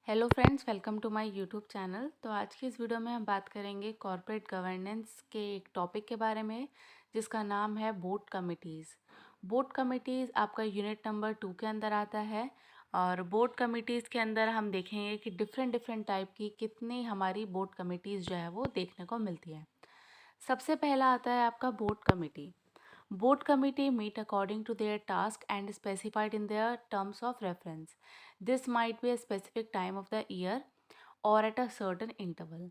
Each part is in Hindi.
Hello friends, welcome to my YouTube channel. तो आज की इस वीडियो में हम बात करेंगे कॉर्पोरेट गवर्नेंस के एक टॉपिक के बारे में, जिसका नाम है बोर्ड कमिटीज़। बोर्ड कमिटीज़ आपका यूनिट नंबर 2 के अंदर आता है। और बोर्ड कमिटीज़ के अंदर हम देखेंगे कि डिफरेंट डिफरेंट टाइप की कितनी हमारी बोर्ड कमिटीज़ जो है वो देखने को मिलती है। सबसे पहला आता है आपका board committee. Board committee meet according to their task and specified in their terms of reference. This might be a specific time of the year or at a certain interval.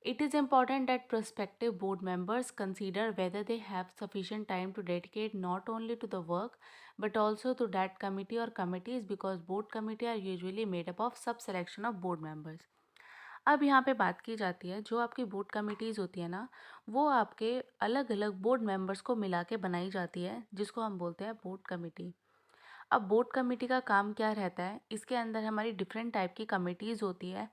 It is important that prospective board members consider whether they have sufficient time to dedicate not only to the work but also to that committee or committees, because board committee are usually made up of sub selection of board members. अब यहाँ पे बात की जाती है, जो आपकी बोर्ड कमिटीज़ होती है ना, वो आपके अलग अलग बोर्ड मेंबर्स को मिला के बनाई जाती है, जिसको हम बोलते हैं बोर्ड कमेटी। अब बोर्ड कमेटी का काम क्या रहता है, इसके अंदर हमारी डिफरेंट टाइप की कमिटीज़ होती है,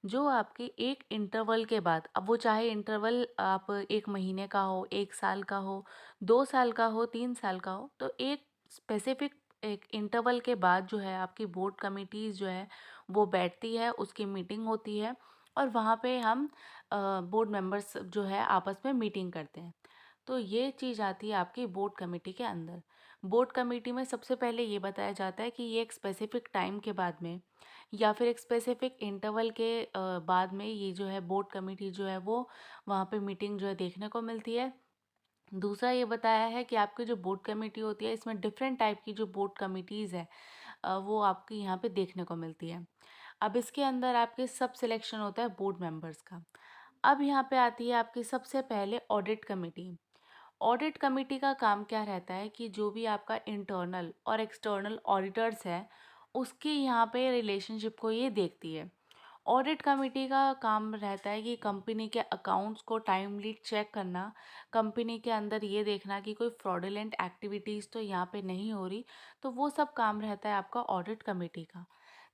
जो आपके एक इंटरवल के बाद, अब वो चाहे इंटरवल आप 1 महीने का हो, 1 साल का हो, 2 साल का हो, 3 साल का हो, तो एक स्पेसिफिक एक इंटरवल के बाद जो है आपकी बोर्ड कमिटीज़ जो है वो बैठती है, उसकी मीटिंग होती है और वहाँ पे हम बोर्ड मेंबर्स जो है आपस में मीटिंग करते हैं। तो ये चीज़ आती है आपकी बोर्ड कमेटी के अंदर। बोर्ड कमेटी में सबसे पहले ये बताया जाता है कि ये एक स्पेसिफिक टाइम के बाद में या फिर एक स्पेसिफिक इंटरवल के बाद में ये जो है बोर्ड कमेटी जो है वो वहाँ पे मीटिंग जो है देखने को मिलती है। दूसरा ये बताया है कि आपकी जो बोर्ड कमेटी होती है, इसमें डिफरेंट टाइप की जो बोर्ड कमिटीज़ है वो आपकी यहाँ पे देखने को मिलती है। अब इसके अंदर आपके सब सिलेक्शन होता है बोर्ड मेंबर्स का। अब यहाँ पे आती है आपकी सबसे पहले ऑडिट कमेटी। ऑडिट कमेटी का काम क्या रहता है कि जो भी आपका इंटरनल और एक्सटर्नल ऑडिटर्स है, उसकी यहाँ पे रिलेशनशिप को ये देखती है। ऑडिट कमेटी का काम रहता है कि कंपनी के अकाउंट्स को टाइमली चेक करना, कंपनी के अंदर ये देखना कि कोई फ्रॉडुलेंट एक्टिविटीज़ तो यहाँ पे नहीं हो रही, तो वो सब काम रहता है आपका ऑडिट कमेटी का।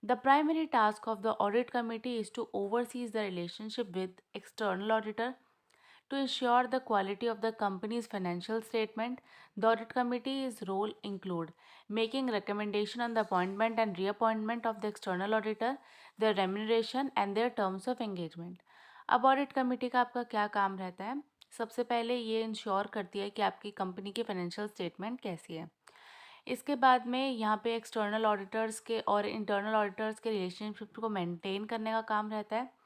The primary task of the audit committee is to oversees the relationship with external auditor to ensure the quality of the company's financial statement. The audit committee's role include making recommendation on the appointment and reappointment of the external auditor, their remuneration and their terms of engagement. अब ऑडिट कमेटी का आपका क्या काम रहता है? सबसे पहले ये इंश्योर करती है कि आपकी कंपनी की फाइनेंशियल स्टेटमेंट कैसी है। इसके बाद में यहाँ पे एक्सटर्नल ऑडिटर्स के और इंटरनल ऑडिटर्स के रिलेशनशिप को मेंटेन करने का काम रहता है।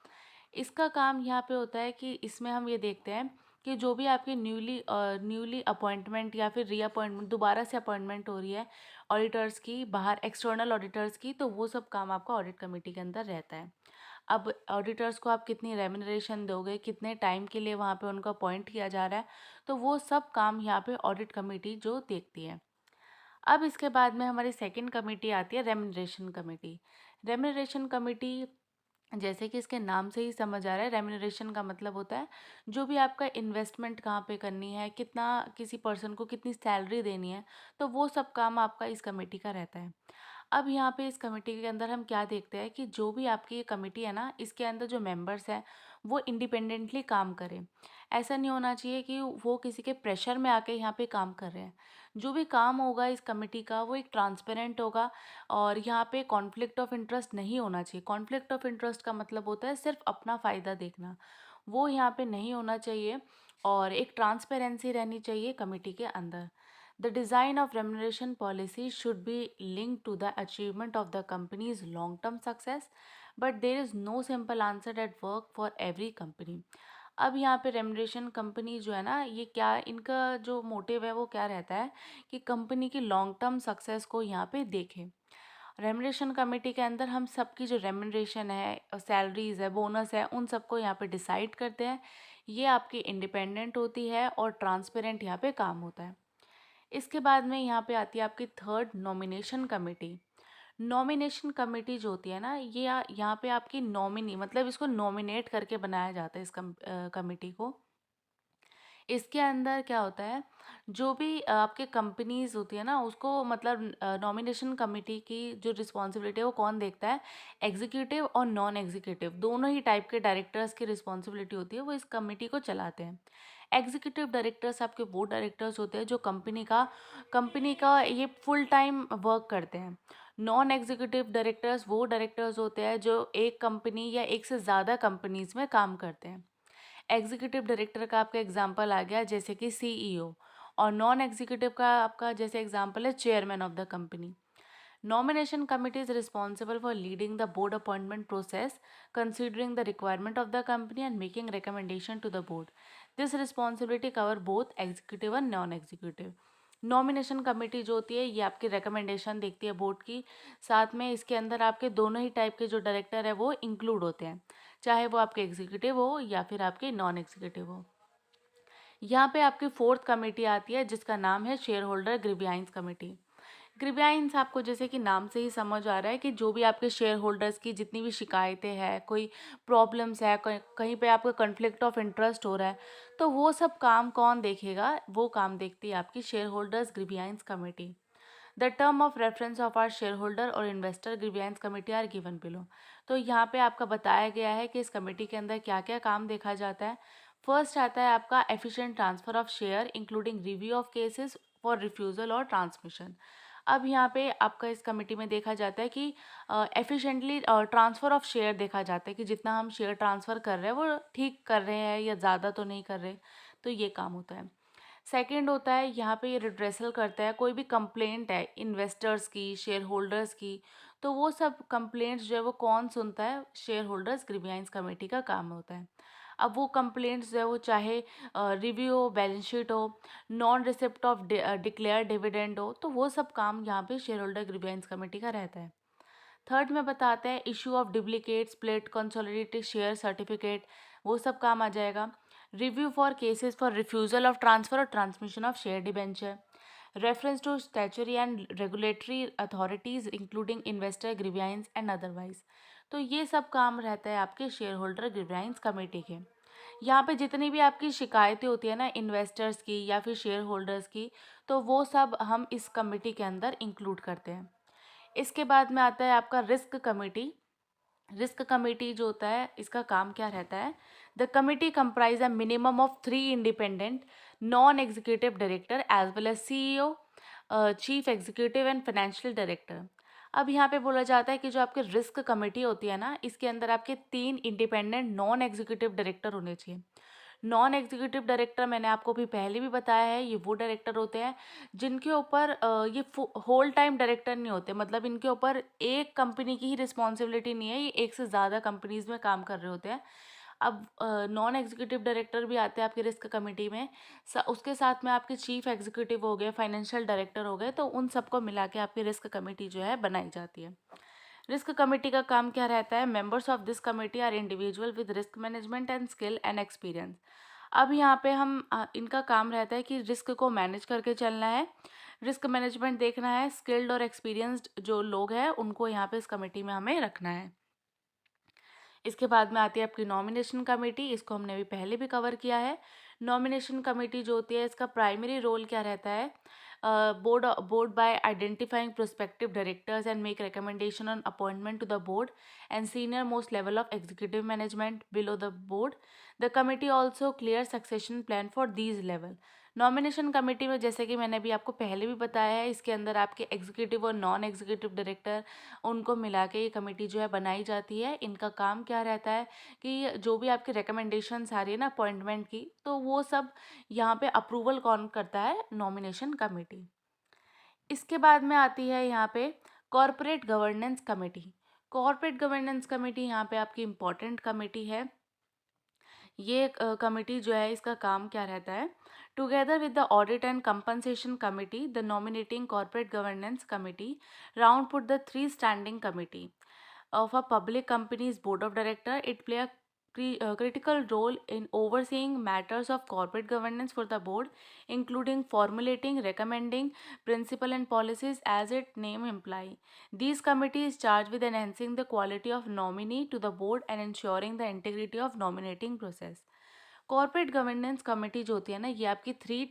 इसका काम यहाँ पे होता है कि इसमें हम ये देखते हैं कि जो भी आपकी न्यूली अपॉइंटमेंट या फिर रीअपॉइंटमेंट दोबारा से अपॉइंटमेंट हो रही है ऑडिटर्स की, बाहर एक्सटर्नल ऑडिटर्स की, तो वो सब काम आपका ऑडिट कमेटी के अंदर रहता है। अब ऑडिटर्स को आप कितनी रेम्यूनरेशन दोगे, कितने टाइम के लिए वहाँ पे उनको अपॉइंट किया जा रहा है, तो वो सब काम यहाँ पे ऑडिट कमेटी जो देखती है। अब इसके बाद में हमारी सेकंड कमेटी आती है रेम्यूनरेशन कमेटी। रेम्यूनरेशन कमेटी, जैसे कि इसके नाम से ही समझ आ रहा है, रेम्यूनरेशन का मतलब होता है जो भी आपका इन्वेस्टमेंट कहाँ पे करनी है, कितना किसी पर्सन को कितनी सैलरी देनी है, तो वो सब काम आपका इस कमेटी का रहता है। अब यहाँ पे इस कमेटी के अंदर हम क्या देखते हैं कि जो भी आपकी ये कमेटी है ना, इसके अंदर जो मेंबर्स हैं वो इंडिपेंडेंटली काम करें। ऐसा नहीं होना चाहिए कि वो किसी के प्रेशर में आके यहाँ पे काम कर रहे हैं। जो भी काम होगा इस कमेटी का वो एक ट्रांसपेरेंट होगा और यहाँ पे कॉन्फ्लिक्ट ऑफ इंटरेस्ट नहीं होना चाहिए। कॉन्फ्लिक्ट ऑफ इंटरेस्ट का मतलब होता है सिर्फ अपना फ़ायदा देखना, वो यहाँ पे नहीं होना चाहिए और एक ट्रांसपेरेंसी रहनी चाहिए कमेटी के अंदर। The design of remuneration policy should be linked to the achievement of the company's long-term success, but there is no simple answer that work for every company. अब यहाँ पे रेमुनरेशन कंपनी जो है ना, ये क्या इनका जो मोटिव है वो क्या रहता है कि कंपनी की लॉन्ग टर्म सक्सेस को यहाँ पे देखें। रेमुनरेशन कमेटी के अंदर हम सबकी जो रेमुनरेशन है, सैलरीज है, बोनस है, उन सबको यहाँ पे डिसाइड करते हैं। ये आपकी इंडिपेंडेंट होती है और ट्रांसपेरेंट यहाँ पे काम होता है। इसके बाद में यहाँ पे आती है आपकी third nomination committee. Nomination committee जो होती है ना, ये यहाँ पे आपकी नॉमिनी, मतलब इसको नॉमिनेट करके बनाया जाता है इस कमेटी को। इसके अंदर क्या होता है, जो भी आपके कंपनीज होती है ना, उसको मतलब नॉमिनेशन कमेटी की जो रिस्पॉन्सिबिलिटी है वो कौन देखता है, एग्जीक्यूटिव और नॉन एग्जीक्यूटिव दोनों ही टाइप के डायरेक्टर्स की रिस्पॉन्सिबिलिटी होती है, वो इस कमेटी को चलाते हैं। एग्जीक्यूटिव डायरेक्टर्स आपके बोर्ड डायरेक्टर्स होते हैं जो कंपनी का ये फुल टाइम वर्क करते हैं। नॉन एग्जीक्यूटिव डायरेक्टर्स वो डायरेक्टर्स होते हैं जो एक कंपनी या एक से ज़्यादा कंपनीज में काम करते हैं। एग्जीक्यूटिव डायरेक्टर का आपका एग्जांपल आ गया जैसे कि सीईओ, और नॉन एग्जीक्यूटिव का आपका जैसे एग्जांपल है chairman of the company. Nomination committee is responsible for leading the board appointment process, considering the requirement of the company and making recommendation to the board. This responsibility cover both executive and non-executive. Nomination committee जो होती है ये आपकी रिकमेंडेशन देखती है बोर्ड की, साथ में इसके अंदर आपके दोनों ही टाइप के जो डायरेक्टर है वो इंक्लूड होते हैं, चाहे वो आपके एग्जीक्यूटिव हो या फिर आपके नॉन एग्जीक्यूटिव हो। यहाँ पे आपकी फोर्थ कमेटी आती है जिसका नाम है share holder grievance committee. Grievance आपको जैसे कि नाम से ही समझ आ रहा है कि जो भी आपके शेयर होल्डर्स की जितनी भी शिकायतें हैं, कोई प्रॉब्लम्स है, कहीं पे आपका कन्फ्लिक्ट ऑफ इंटरेस्ट हो रहा है, तो वो सब काम कौन देखेगा? वो काम देखती है आपकी share holders grievance committee. The term of reference of our share holder और investor grievance committee are given below. तो यहाँ पे आपका बताया गया है कि इस कमेटी के अंदर क्या क्या काम देखा जाता है। फर्स्ट आता है आपका efficient transfer of share including review of cases for refusal और ट्रांसमिशन। अब यहाँ पे आपका इस कमेटी में देखा जाता है कि एफिशिएंटली ट्रांसफ़र ऑफ शेयर देखा जाता है कि जितना हम शेयर ट्रांसफ़र कर रहे हैं वो ठीक कर रहे हैं या ज़्यादा तो नहीं कर रहे, तो ये काम होता है। सेकंड होता है यहाँ पे ये रिड्रेसल करता है कोई भी कंप्लेंट है इन्वेस्टर्स की, शेयर होल्डर्स की, तो वो सब कंप्लेंट्स जो है वो कौन सुनता है? शेयर होल्डर्स ग्रीवियंस कमेटी का काम होता है। अब वो कंप्लेंट्स जो है वो चाहे रिव्यू हो, बैलेंस शीट हो, non receipt of declare dividend हो, तो वो सब काम यहाँ पे शेयर होल्डर ग्रीवियंस कमेटी का रहता है। थर्ड में बताते हैं issue of duplicate split consolidated share certificate, वो सब काम आ जाएगा। Review for cases for refusal of transfer और transmission of share debenture, reference to statutory and regulatory authorities including investor grievance and otherwise. तो ये सब काम रहता है आपके शेयर होल्डर ग्रीवियंस कमेटी के। यहाँ पे जितनी भी आपकी शिकायतें होती है ना इन्वेस्टर्स की या फिर शेयर होल्डर्स की, तो वो सब हम इस कमेटी के अंदर इंक्लूड करते हैं। इसके बाद में आता है आपका रिस्क कमेटी। रिस्क कमेटी जो होता है इसका काम क्या रहता है? The committee comprise a minimum of 3 independent non executive director as well as CEO, chief executive and financial director. अब यहाँ पे बोला जाता है कि जो आपकी रिस्क कमेटी होती है ना, इसके अंदर आपके 3 इंडिपेंडेंट नॉन एग्जीक्यूटिव डायरेक्टर होने चाहिए। नॉन एग्जीक्यूटिव डायरेक्टर मैंने आपको भी पहले भी बताया है, ये वो डायरेक्टर होते हैं जिनके ऊपर ये होल टाइम डायरेक्टर नहीं होते, मतलब इनके ऊपर एक कंपनी की ही रिस्पॉन्सिबिलिटी नहीं है, ये एक से ज़्यादा कंपनीज में काम कर रहे होते हैं। अब नॉन एग्जीक्यूटिव डायरेक्टर भी आते हैं आपकी रिस्क कमेटी में, उसके साथ में आपके चीफ एग्जीक्यूटिव हो गए, फाइनेंशियल डायरेक्टर हो गए, तो उन सबको मिला के आपकी रिस्क कमेटी जो है बनाई जाती है। रिस्क कमेटी का काम क्या रहता है? Members of this committee are individual with risk management and skill and experience. अब यहाँ पे हम इनका काम रहता है कि रिस्क को मैनेज करके चलना है, रिस्क मैनेजमेंट देखना है, स्किल्ड और एक्सपीरियंस्ड जो लोग हैं उनको यहाँ पे इस कमेटी में हमें रखना है। इसके बाद में आती है आपकी नॉमिनेशन कमेटी, इसको हमने अभी पहले भी कवर किया है। नॉमिनेशन कमेटी जो होती है इसका प्राइमरी रोल क्या रहता है? Board by identifying prospective directors and make recommendation on appointment to the board and senior most level of executive management below the board. The committee also clear succession plan for these level. Nomination committee में जैसे कि मैंने अभी आपको पहले भी बताया है, इसके अंदर आपके एग्जीक्यूटिव और नॉन एग्जीक्यूटिव डायरेक्टर उनको मिला के ये कमेटी जो है बनाई जाती है। इनका काम क्या रहता है कि जो भी आपकी रिकमेंडेशंस आ रही है ना अपॉइंटमेंट की, तो वो सब यहाँ पे अप्रूवल कौन करता है? Nomination committee. इसके बाद में आती है यहाँ पे corporate governance committee. Corporate governance committee यहाँ पे आपकी इम्पॉर्टेंट कमेटी है। ये कमेटी जो है इसका काम क्या रहता है? Together with the audit and compensation committee, the nominating corporate governance committee round put the 3 standing committee of a public company's board of director. It play a critical role in overseeing matters of corporate governance for the board, including formulating, recommending principle and policies as its name imply. These committees charged with enhancing the quality of nominee to the board and ensuring the integrity of nominating process. Corporate governance committee जो होती है ना, ये आपकी थ्री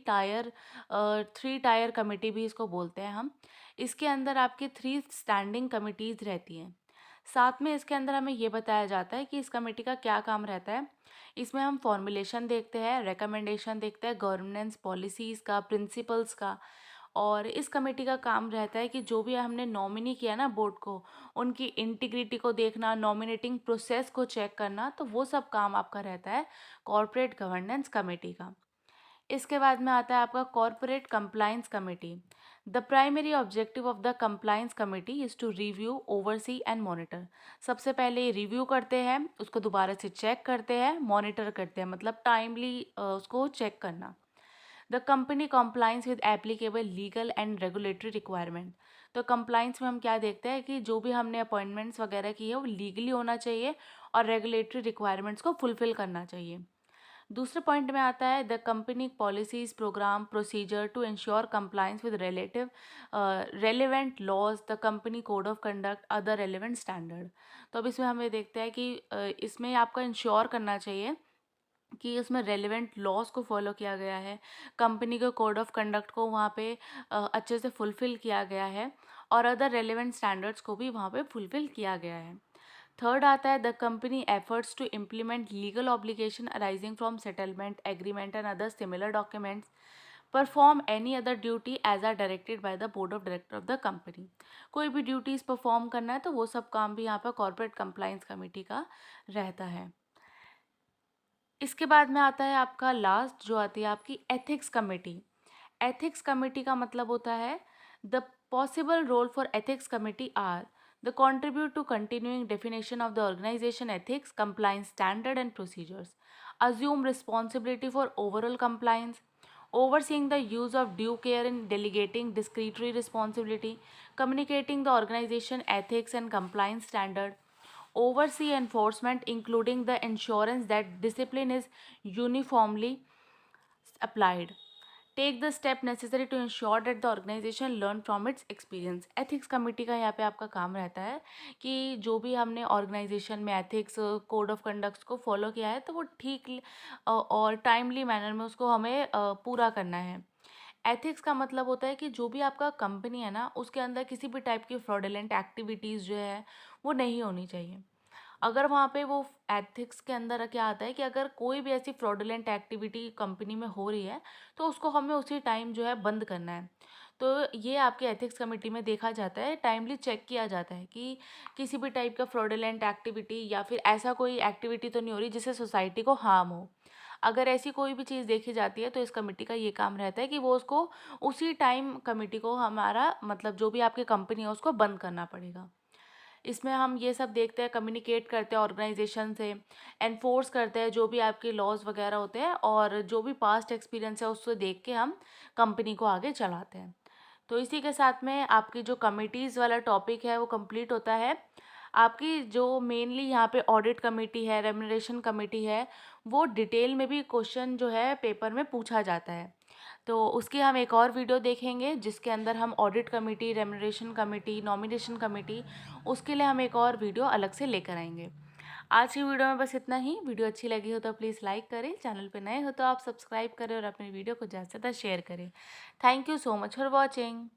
टायर कमेटी भी इसको बोलते हैं हम। इसके अंदर आपकी 3 स्टैंडिंग कमिटीज़ रहती हैं। साथ में इसके अंदर हमें ये बताया जाता है कि इस कमेटी का क्या काम रहता है। इसमें हम फॉर्मुलेशन देखते हैं, रिकमेंडेशन देखते हैं, गवर्नेंस पॉलिसीज़ का, प्रिंसिपल्स का, और इस कमेटी का काम रहता है कि जो भी हमने नॉमिनी किया ना बोर्ड को, उनकी इंटीग्रिटी को देखना, नॉमिनेटिंग प्रोसेस को चेक करना, तो वो सब काम आपका रहता है कॉर्पोरेट गवर्नेंस कमेटी का। इसके बाद में आता है आपका corporate compliance committee. The primary objective of the compliance committee is to review, oversee and monitor. सबसे पहले रिव्यू करते हैं, उसको दोबारा से चेक करते हैं, मॉनिटर करते हैं, मतलब टाइमली उसको चेक करना। The company compliance with applicable legal and regulatory requirement. तो कंप्लाइंस में हम क्या देखते हैं कि जो भी हमने अपॉइंटमेंट्स वगैरह की है वो लीगली होना चाहिए और रेगुलेटरी रिक्वायरमेंट्स को फुलफिल करना चाहिए। दूसरे पॉइंट में आता है the company policies, program, procedure to ensure compliance with relevant laws, the company code of conduct, other relevant standard. तो अब इसमें हमें देखते हैं कि इसमें आपका इंश्योर करना चाहिए कि उसमें रेलिवेंट लॉज को फॉलो किया गया है, कंपनी के कोड ऑफ कंडक्ट को वहाँ पे अच्छे से फुलफ़िल किया गया है और अदर रेलिवेंट स्टैंडर्ड्स को भी वहाँ पे फुलफ़िल किया गया है। थर्ड आता है the company efforts to implement legal obligation arising from settlement agreement and other similar documents, perform any other duty as are directed by the board of director of the company. कोई भी ड्यूटीज़ परफॉर्म करना है तो वो सब काम भी यहाँ पर कॉर्पोरेट कंप्लाइंस कमेटी का रहता है। इसके बाद में आता है आपका लास्ट जो आती है आपकी एथिक्स कमेटी। एथिक्स कमेटी का मतलब होता है the possible role for ethics committee are the contribute to continuing definition of the organisation ethics, compliance standard and procedures, assume responsibility for overall compliance, overseeing the use of due care in delegating discretionary responsibility, communicating the organization ethics and compliance standard, oversee enforcement including the assurance that discipline is uniformly applied, take the step necessary to ensure that the organization learn from its experience। Ethics committee का यहाँ पे आपका काम रहता है कि जो भी हमने ऑर्गेनाइजेशन में एथिक्स कोड ऑफ कंडक्ट्स को फॉलो किया है तो वो ठीक और टाइमली मैनर में उसको हमें पूरा करना है। एथिक्स का मतलब होता है कि जो भी आपका कंपनी है ना उसके अंदर किसी भी टाइप की फ्रॉडलेंट एक्टिविटीज़ जो है वो नहीं होनी चाहिए। अगर वहाँ पे वो एथिक्स के अंदर क्या आता है कि अगर कोई भी ऐसी फ्रॉडलेंट एक्टिविटी कंपनी में हो रही है तो उसको हमें उसी टाइम जो है बंद करना है। तो ये आपके एथिक्स कमेटी में देखा जाता है, टाइमली चेक किया जाता है कि किसी भी टाइप का फ्रॉडलेंट एक्टिविटी या फिर ऐसा कोई एक्टिविटी तो नहीं हो रही जिससे सोसाइटी को हार्म हो। अगर ऐसी कोई भी चीज़ देखी जाती है तो इस कमेटी का ये काम रहता है कि वो उसको उसी टाइम कमेटी को हमारा मतलब जो भी आपकी कंपनी है उसको बंद करना पड़ेगा। इसमें हम ये सब देखते हैं, कम्युनिकेट करते हैं ऑर्गेनाइजेशन से, एनफोर्स करते हैं जो भी आपके लॉज वगैरह होते हैं और जो भी पास्ट एक्सपीरियंस है उसको देख के हम कंपनी को आगे चलाते हैं। तो इसी के साथ में आपकी जो कमिटीज़ वाला टॉपिक है वो कंप्लीट होता है। आपकी जो मेनली यहाँ पे ऑडिट कमेटी है, रेम्यूनरेशन कमेटी है, वो डिटेल में भी क्वेश्चन जो है पेपर में पूछा जाता है। तो उसकी हम एक और वीडियो देखेंगे जिसके अंदर हम audit committee, remuneration committee, nomination committee, उसके लिए हम एक और वीडियो अलग से लेकर आएंगे। आज की वीडियो में बस इतना ही। वीडियो अच्छी लगी हो तो प्लीज़ लाइक करें, चैनल पे नए हो तो आप सब्सक्राइब करें और अपनी वीडियो को ज़्यादा से ज़्यादा शेयर करें। Thank you so much for watching.